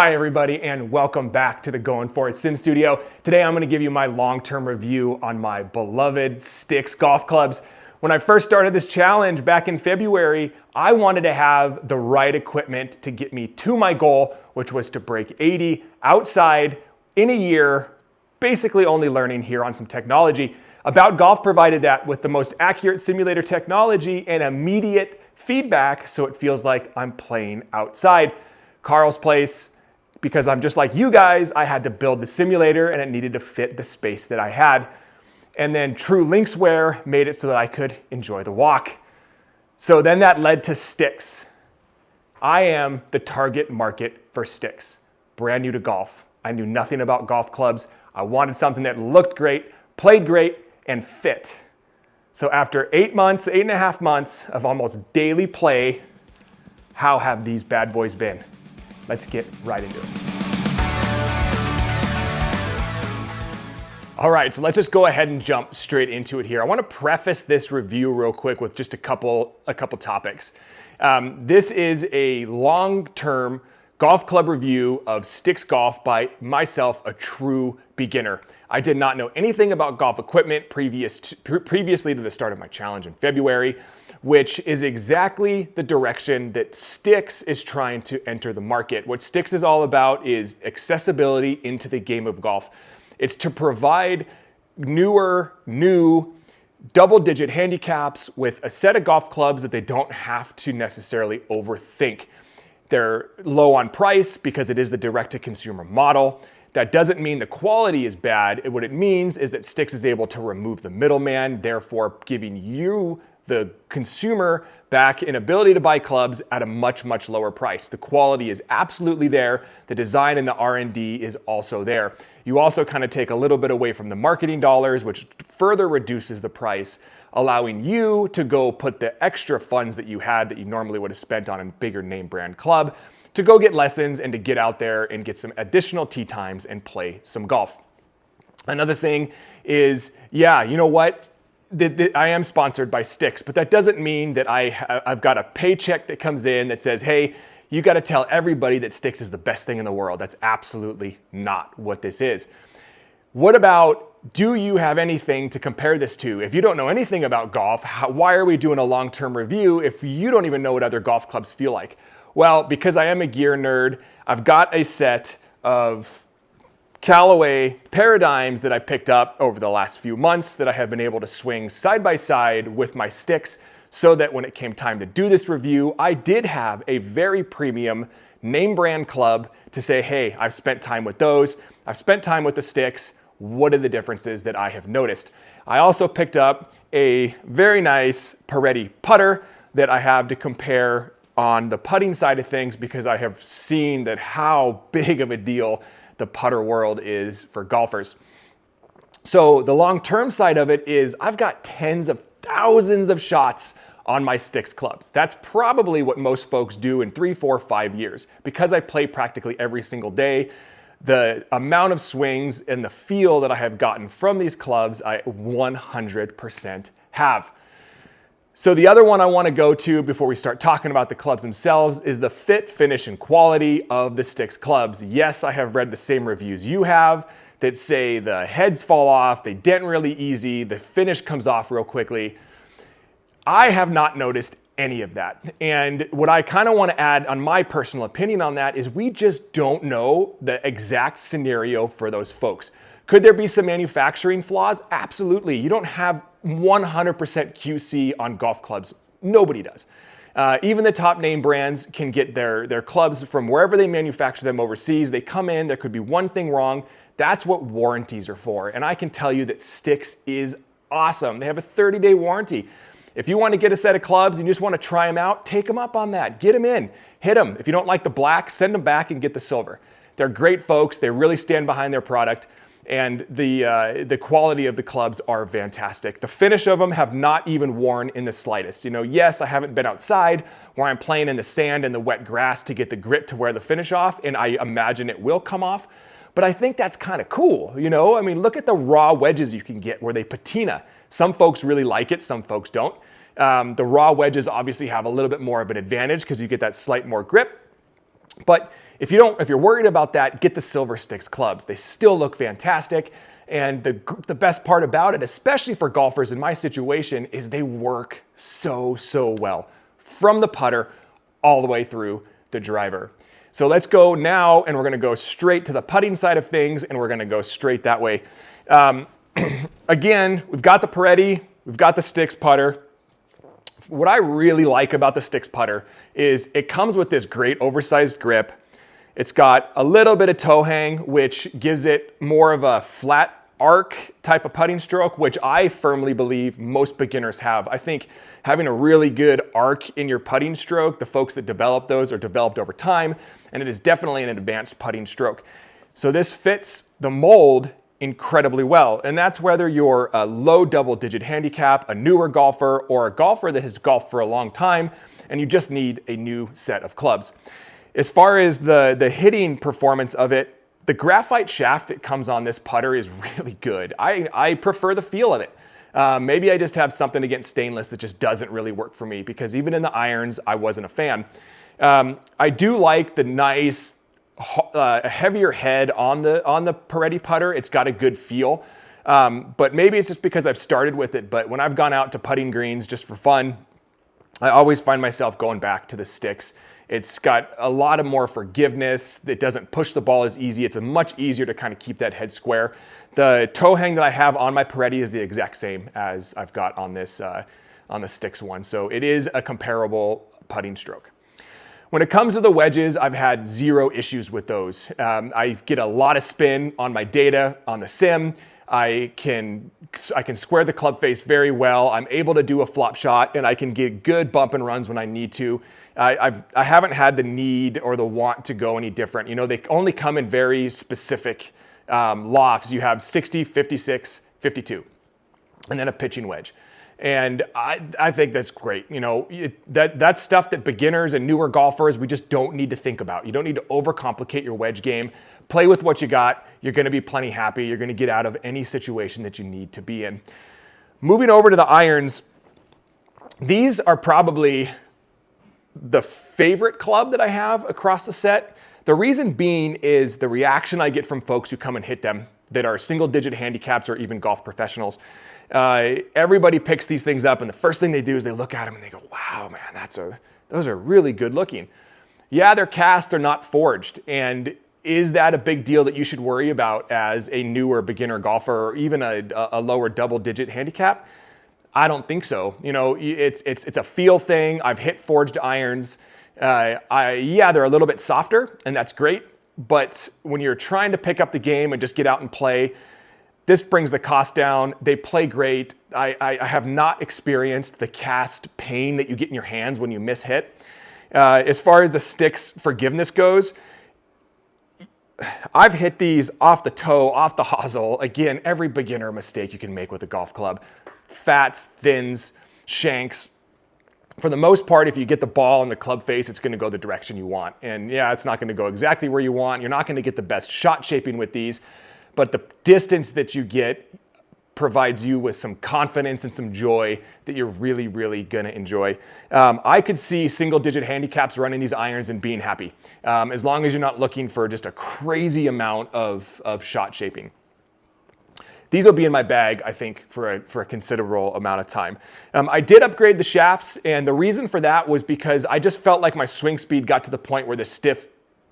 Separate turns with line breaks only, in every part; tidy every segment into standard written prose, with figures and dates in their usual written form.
Hi everybody, and welcome back to the Going For It Sim Studio. Today I'm going to give you my long-term review on my beloved Stix golf clubs. When I first started this challenge back in February, I wanted to have the right equipment to get me to my goal, which was to break 80 outside in a year, basically only learning here on some technology. About Golf provided that with the most accurate simulator technology and immediate feedback, so it feels like I'm playing outside. Carl's Place, because I'm just like you guys, I had to build the simulator and it needed to fit the space that I had. And then True Linkswear made it so that I could enjoy the walk. So then that led to Stix. I am the target market for Stix. Brand new to golf. I knew nothing about golf clubs. I wanted something that looked great, played great, and fit. So after 8.5 months of almost daily play, how have these bad boys been? Let's get right into it. All right, so let's just go ahead and jump straight into it here. I want to preface this review real quick with just a couple topics. This is a long-term golf club review of Stix Golf by myself, a true beginner. I did not know anything about golf equipment previously to the start of my challenge in February, which is exactly the direction that Stix is trying to enter the market. What Stix is all about is accessibility into the game of golf. It's to provide new double-digit handicaps with a set of golf clubs that they don't have to necessarily overthink. They're low on price because it is the direct-to-consumer model. That doesn't mean the quality is bad. What it means is that Stix is able to remove the middleman, therefore giving you, the consumer, back an ability to buy clubs at a much lower price. The quality is absolutely there. The design and the R&D is also there. You also kind of take a little bit away from the marketing dollars, which further reduces the price, allowing you to go put the extra funds that you had that you normally would have spent on a bigger name brand club to go get lessons and to get out there and get some additional tee times and play some golf. Another thing is, yeah, you know what? I am sponsored by Stix, but that doesn't mean that I've got a paycheck that comes in that says, hey, you got to tell everybody that Stix is the best thing in the world. That's absolutely not what this is. What about, do you have anything to compare this to? If you don't know anything about golf, why are we doing a long-term review if you don't even know what other golf clubs feel like? Well, because I am a gear nerd, I've got a set of Callaway Paradigms that I picked up over the last few months that I have been able to swing side by side with my Stix, so that when it came time to do this review, I did have a very premium name brand club to say, hey, I've spent time with those. I've spent time with the Stix. What are the differences that I have noticed? I also picked up a very nice Peretti putter that I have to compare on the putting side of things, because I have seen that how big of a deal the putter world is for golfers. So the long-term side of it is I've got tens of thousands of shots on my Stix clubs. That's probably what most folks do in 3, 4, 5 years. Because I play practically every single day, the amount of swings and the feel that I have gotten from these clubs, I 100% have. So the other one I want to go to before we start talking about the clubs themselves is the fit, finish, and quality of the Stix clubs. Yes, I have read the same reviews you have that say the heads fall off, they dent really easy, the finish comes off real quickly. I have not noticed any of that. And what I kind of want to add on my personal opinion on that is we just don't know the exact scenario for those folks. Could there be some manufacturing flaws? Absolutely. You don't have 100% QC on golf clubs. Nobody does. Even the top name brands can get their clubs from wherever they manufacture them overseas. They come in, there could be one thing wrong. That's what warranties are for. And I can tell you that Stix is awesome. They have a 30-day warranty. If you want to get a set of clubs and you just want to try them out, take them up on that. Get them in, hit them. If you don't like the black, send them back and get the silver. They're great folks. They really stand behind their product. And the quality of the clubs are fantastic. The finish of them have not even worn in the slightest. You know, yes, I haven't been outside where I'm playing in the sand and the wet grass to get the grit to wear the finish off, and I imagine it will come off. But I think that's kind of cool, you know? I mean, look at the raw wedges you can get where they patina. Some folks really like it, some folks don't. The raw wedges obviously have a little bit more of an advantage because you get that slight more grip. But If you're worried about that, get the Silver Stix clubs. They still look fantastic. And the best part about it, especially for golfers in my situation, is they work so well from the putter all the way through the driver. So let's go now, and we're gonna go straight to the putting side of things, and we're gonna go straight that way. Again, we've got the Peretti, we've got the Stix putter. What I really like about the Stix putter is it comes with this great oversized grip. It's got a little bit of toe hang, which gives it more of a flat arc type of putting stroke, which I firmly believe most beginners have. I think having a really good arc in your putting stroke, the folks that develop those are developed over time, and it is definitely an advanced putting stroke. So this fits the mold incredibly well, and that's whether you're a low double-digit handicap, a newer golfer, or a golfer that has golfed for a long time, and you just need a new set of clubs. As far as the hitting performance of it, the graphite shaft that comes on this putter is really good. I prefer the feel of it. Maybe I just have something against stainless that just doesn't really work for me, because even in the irons, I wasn't a fan. I do like the nice, heavier head on the Peretti putter. It's got a good feel, but maybe it's just because I've started with it. But when I've gone out to putting greens just for fun, I always find myself going back to the Stix. It's got a lot of more forgiveness. It doesn't push the ball as easy. It's much easier to kind of keep that head square. The toe hang that I have on my Peretti is the exact same as I've got on this on the Stix one. So it is a comparable putting stroke. When it comes to the wedges, I've had zero issues with those. I get a lot of spin on my data on the sim. I can square the club face very well. I'm able to do a flop shot, and I can get good bump and runs when I need to. I haven't had the need or the want to go any different. You know, they only come in very specific lofts. You have 60, 56, 52, and then a pitching wedge. And I think that's great. You know, that's stuff that beginners and newer golfers, we just don't need to think about. You don't need to overcomplicate your wedge game. Play with what you got. You're going to be plenty happy. You're going to get out of any situation that you need to be in. Moving over to the irons, these are probably the favorite club that I have across the set. The reason being is the reaction I get from folks who come and hit them that are single-digit handicaps or even golf professionals. Everybody picks these things up, and the first thing they do is they look at them and they go, wow, man, those are really good looking. Yeah, they're cast, they're not forged. And is that a big deal that you should worry about as a newer beginner golfer or even a lower double-digit handicap? I don't think so. You know, it's a feel thing. I've hit forged irons. Yeah, they're a little bit softer, and that's great. But when you're trying to pick up the game and just get out and play, this brings the cost down. They play great. I have not experienced the cast pain that you get in your hands when you miss hit. As far as the Stix forgiveness goes, I've hit these off the toe, off the hosel. Again, every beginner mistake you can make with a golf club. Fats, thins, shanks. For the most part, if you get the ball in the club face, it's going to go the direction you want. And yeah, it's not going to go exactly where you want. You're not going to get the best shot shaping with these, but the distance that you get provides you with some confidence and some joy that you're really, really going to enjoy. I could see single-digit handicaps running these irons and being happy, as long as you're not looking for just a crazy amount of shot shaping. These will be in my bag, I think, for a considerable amount of time. I did upgrade the shafts, and the reason for that was because I just felt like my swing speed got to the point where the stiff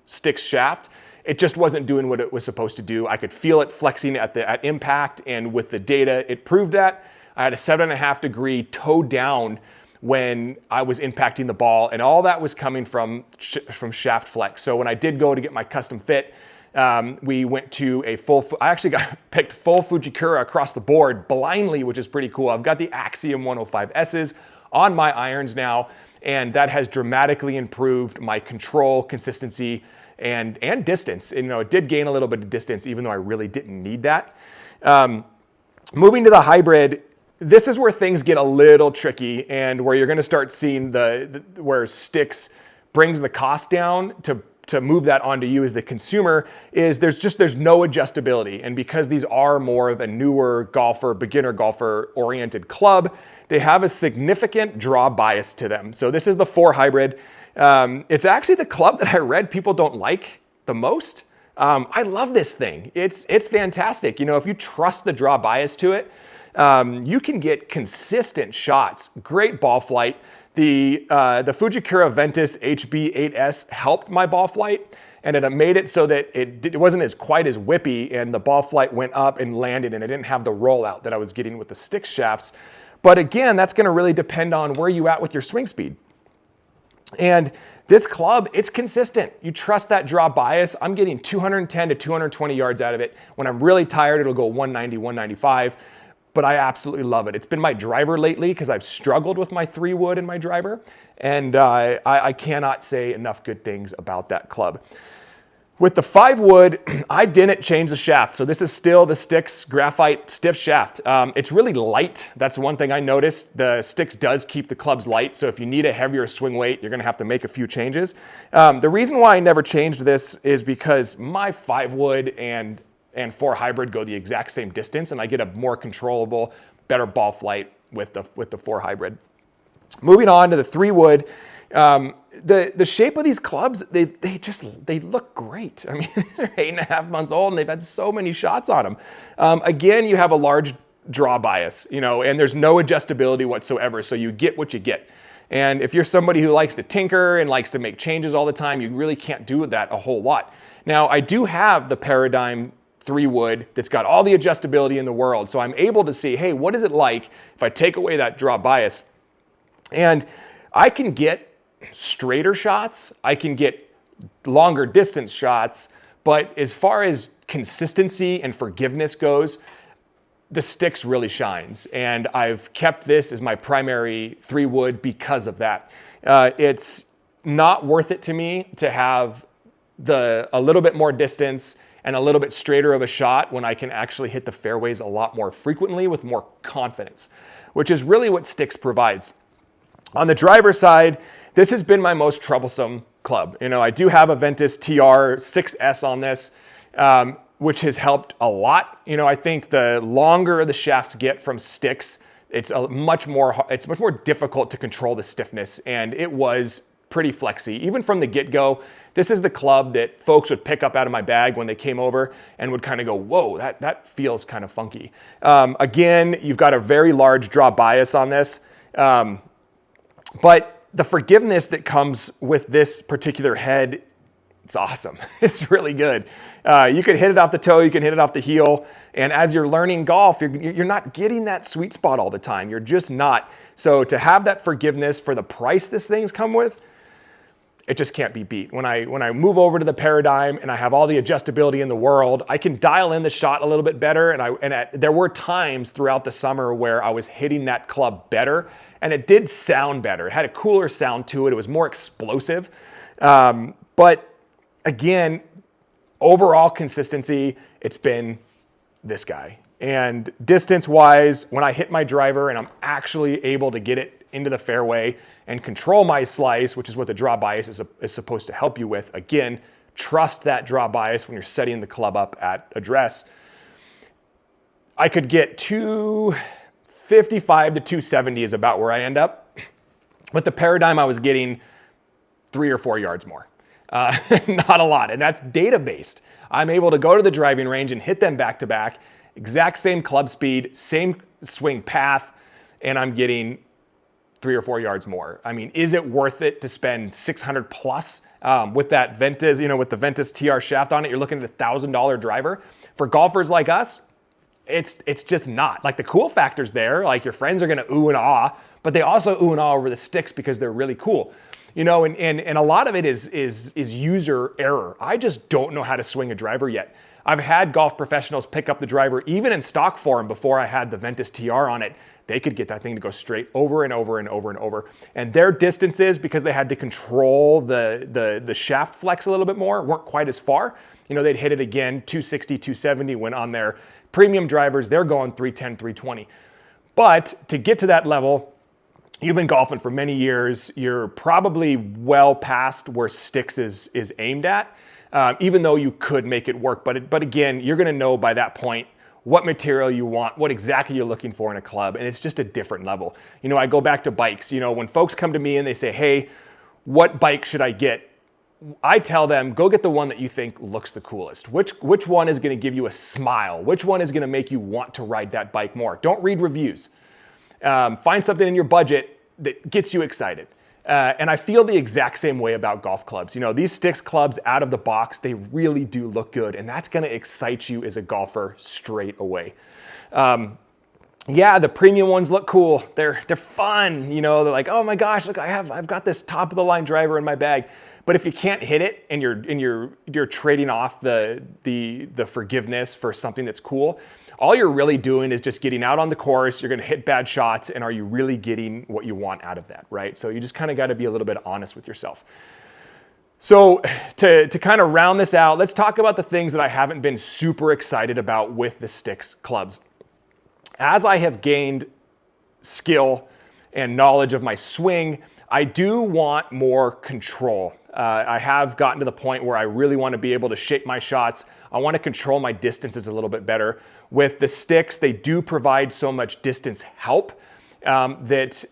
Stix shaft, it just wasn't doing what it was supposed to do. I could feel it flexing at impact, and with the data, it proved that. I had a 7.5 degree toe down when I was impacting the ball, and all that was coming from shaft flex. So when I did go to get my custom fit, we went to I actually picked full Fujikura across the board blindly, which is pretty cool. I've got the Axiom 105Ss on my irons now, and that has dramatically improved my control, consistency, and distance. And, you know, it did gain a little bit of distance, even though I really didn't need that. Moving to the hybrid, this is where things get a little tricky, and where you're going to start seeing where Stix brings the cost down to move that onto you as the consumer. Is there's no adjustability, and because these are more of a newer golfer, beginner golfer oriented club, they have a significant draw bias to them. So this is the 4 hybrid. It's actually the club that I read people don't like the most. I love this thing. It's fantastic. If you trust the draw bias to it, you can get consistent shots, great ball flight. The Fujikura Ventus HB8S helped my ball flight, and it made it so that it wasn't quite as whippy, and the ball flight went up and landed, and I didn't have the rollout that I was getting with the Stix shafts. But again, that's going to really depend on where you at with your swing speed. And this club, it's consistent. You trust that draw bias. I'm getting 210 to 220 yards out of it. When I'm really tired, it'll go 190, 195. But I absolutely love it. It's been my driver lately because I've struggled with my 3-wood in my driver. And I cannot say enough good things about that club. With the 5-wood, I didn't change the shaft. So this is still the Stix graphite stiff shaft. It's really light. That's one thing I noticed. The Stix does keep the clubs light. So if you need a heavier swing weight, you're going to have to make a few changes. The reason why I never changed this is because my 5-wood and 4 hybrid go the exact same distance, and I get a more controllable, better ball flight with the 4 hybrid. Moving on to the 3-wood. The shape of these clubs, they look great. I mean, they're 8.5 months old and they've had so many shots on them. Again, you have a large draw bias, and there's no adjustability whatsoever. So you get what you get. And if you're somebody who likes to tinker and likes to make changes all the time, you really can't do that a whole lot. Now, I do have the Paradigm 3-wood that's got all the adjustability in the world. So I'm able to see, hey, what is it like if I take away that draw bias? And I can get straighter shots, I can get longer distance shots, but as far as consistency and forgiveness goes, the Stix really shines. And I've kept this as my primary 3-wood because of that. It's not worth it to me to have a little bit more distance and a little bit straighter of a shot when I can actually hit the fairways a lot more frequently with more confidence, which is really what Stix provides. On the driver side, this has been my most troublesome club. I do have a Ventus TR 6S on this, which has helped a lot. I think the longer the shafts get from Stix, it's much more difficult to control the stiffness, and it was pretty flexy. Even from the get-go, this is the club that folks would pick up out of my bag when they came over and would kind of go, whoa, that feels kind of funky. Again, you've got a very large draw bias on this. But the forgiveness that comes with this particular head, it's awesome. It's really good. You can hit it off the toe, you can hit it off the heel, and as you're learning golf, you're not getting that sweet spot all the time. You're just not. So to have that forgiveness for the price this thing's come with, it just can't be beat. When I move over to the Paradigm and I have all the adjustability in the world, I can dial in the shot a little bit better. There were times throughout the summer where I was hitting that club better, and it did sound better. It had a cooler sound to it. It was more explosive. But again, overall consistency, it's been this guy. And distance-wise, when I hit my driver and I'm actually able to get it into the fairway and control my slice, which is what the draw bias is supposed to help you with, again, trust that draw bias when you're setting the club up at address. I could get 255 to 270 is about where I end up. With the Paradigm, I was getting 3 or 4 yards more. Not a lot, and that's data-based. I'm able to go to the driving range and hit them back-to-back, exact same club speed, same swing path, and I'm getting 3 or 4 yards more. I mean, is it worth it to spend $600 plus with that Ventus, with the Ventus TR shaft on it? You're looking at a $1,000 driver. For golfers like us, it's just not. Like, the cool factor's there. Like, your friends are gonna ooh and ah, but they also ooh and ah over the Stix because they're really cool. And a lot of it is user error. I just don't know how to swing a driver yet. I've had golf professionals pick up the driver, even in stock form before I had the Ventus TR on it. They could get that thing to go straight over and over and over and over. And their distances, because they had to control the shaft flex a little bit more, weren't quite as far. They'd hit it again, 260, 270, when on their premium drivers, they're going 310, 320. But to get to that level, you've been golfing for many years. You're probably well past where Stix is aimed at, even though you could make it work. But again, you're going to know by that point what material you want, what exactly you're looking for in a club, and it's just a different level. I go back to bikes. When folks come to me and they say, hey, what bike should I get? I tell them, go get the one that you think looks the coolest. Which one is going to give you a smile? Which one is going to make you want to ride that bike more? Don't read reviews. Find something in your budget that gets you excited. And I feel the exact same way about golf clubs. You know, these Stix clubs out of the box, they really do look good, and that's going to excite you as a golfer straight away. Yeah, the premium ones look cool. They're fun. You know, they're like, oh my gosh, look, I've got this top of the line driver in my bag. But if you can't hit it and you're trading off the forgiveness for something that's cool, all you're really doing is just getting out on the course. You're going to hit bad shots, and are you really getting what you want out of that, right? So you just kind of got to be a little bit honest with yourself. So to kind of round this out, let's talk about the things that I haven't been super excited about with the Stix clubs. As I have gained skill and knowledge of my swing, I do want more control. I have gotten to the point where I really want to be able to shape my shots. I want to control my distances a little bit better. With the Stix, they do provide so much distance help that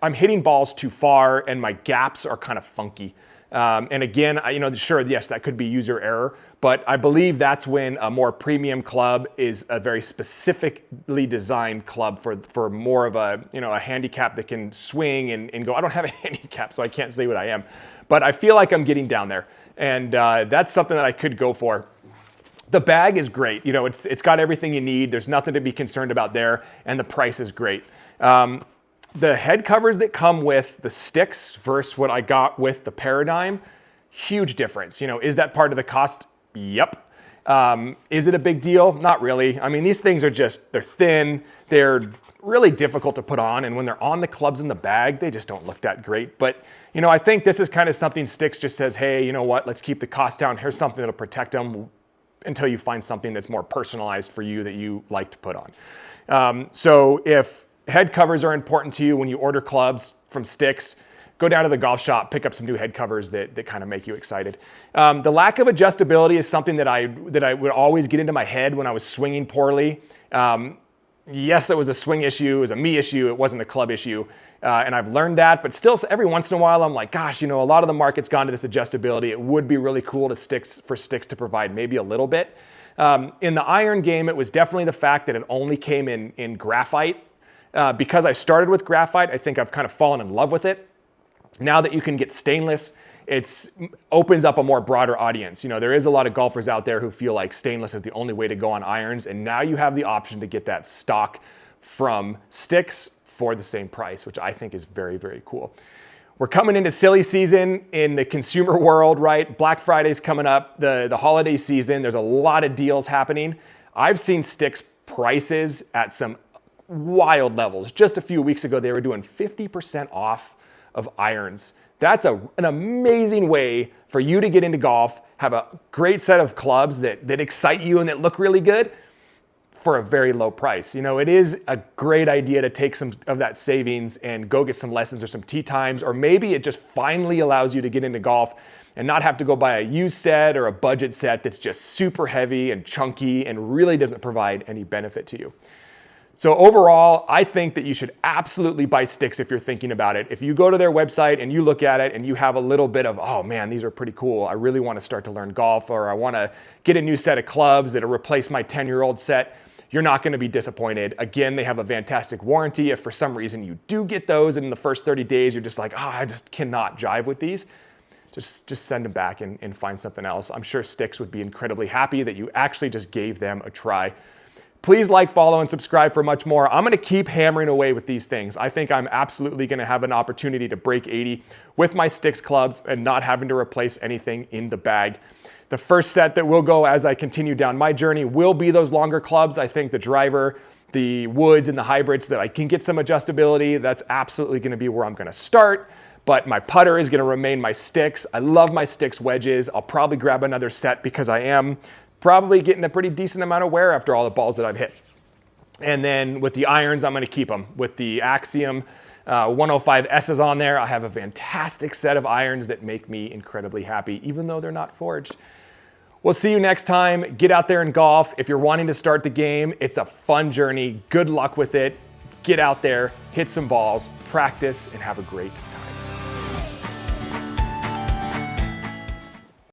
I'm hitting balls too far and my gaps are kind of funky. And again, sure, yes, that could be user error, but I believe that's when a more premium club is a very specifically designed club for more of a handicap that can swing and go. I don't have a handicap, so I can't say what I am, but I feel like I'm getting down there, and that's something that I could go for. The bag is great. You know, it's got everything you need. There's nothing to be concerned about there, and the price is great. The head covers that come with the Stix versus what I got with the Paradigm, huge difference. You know, is that part of the cost? Yep. Is it a big deal? Not really. I mean, these things are they're thin, they're really difficult to put on, and when they're on the clubs in the bag, they just don't look that great. But, you know, I think this is kind of something Stix just says, hey, you know what, let's keep the cost down. Here's something that'll protect them until you find something that's more personalized for you that you like to put on. So if head covers are important to you when you order clubs from Stix, go down to the golf shop, pick up some new head covers that kind of make you excited. The lack of adjustability is something that I would always get into my head when I was swinging poorly. Yes, it was a swing issue, it was a me issue, it wasn't a club issue. And I've learned that, but still every once in a while I'm like, gosh, you know, a lot of the market's gone to this adjustability. It would be really cool for Stix to provide maybe a little bit. In the iron game, it was definitely the fact that it only came in graphite. Because I started with graphite, I think I've kind of fallen in love with it. Now that you can get stainless, it opens up a more broader audience. You know, there is a lot of golfers out there who feel like stainless is the only way to go on irons, and now you have the option to get that stock from Stix for the same price, which I think is very, very cool. We're coming into silly season in the consumer world, right? Black Friday's coming up, the holiday season. There's a lot of deals happening. I've seen Stix prices at some wild levels. Just a few weeks ago, they were doing 50% off of irons. That's an amazing way for you to get into golf, have a great set of clubs that excite you and that look really good for a very low price. You know, it is a great idea to take some of that savings and go get some lessons or some tee times, or maybe it just finally allows you to get into golf and not have to go buy a used set or a budget set that's just super heavy and chunky and really doesn't provide any benefit to you. So overall, I think that you should absolutely buy Stix if you're thinking about it. If you go to their website and you look at it and you have a little bit of, oh man, these are pretty cool. I really want to start to learn golf, or I want to get a new set of clubs that'll replace my 10-year-old set, you're not going to be disappointed. Again, they have a fantastic warranty. If for some reason you do get those and in the first 30 days you're just like, I just cannot jive with these, just send them back and find something else. I'm sure Stix would be incredibly happy that you actually just gave them a try. Please like, follow, and subscribe for much more. I'm going to keep hammering away with these things. I think I'm absolutely going to have an opportunity to break 80 with my Stix clubs and not having to replace anything in the bag. The first set that will go as I continue down my journey will be those longer clubs. I think the driver, the woods, and the hybrids, that I can get some adjustability. That's absolutely going to be where I'm going to start. But my putter is going to remain my Stix. I love my Stix wedges. I'll probably grab another set because I am probably getting a pretty decent amount of wear after all the balls that I've hit. And then with the irons, I'm going to keep them. With the Axiom 105S's on there, I have a fantastic set of irons that make me incredibly happy, even though they're not forged. We'll see you next time. Get out there and golf. If you're wanting to start the game, it's a fun journey. Good luck with it. Get out there, hit some balls, practice, and have a great time.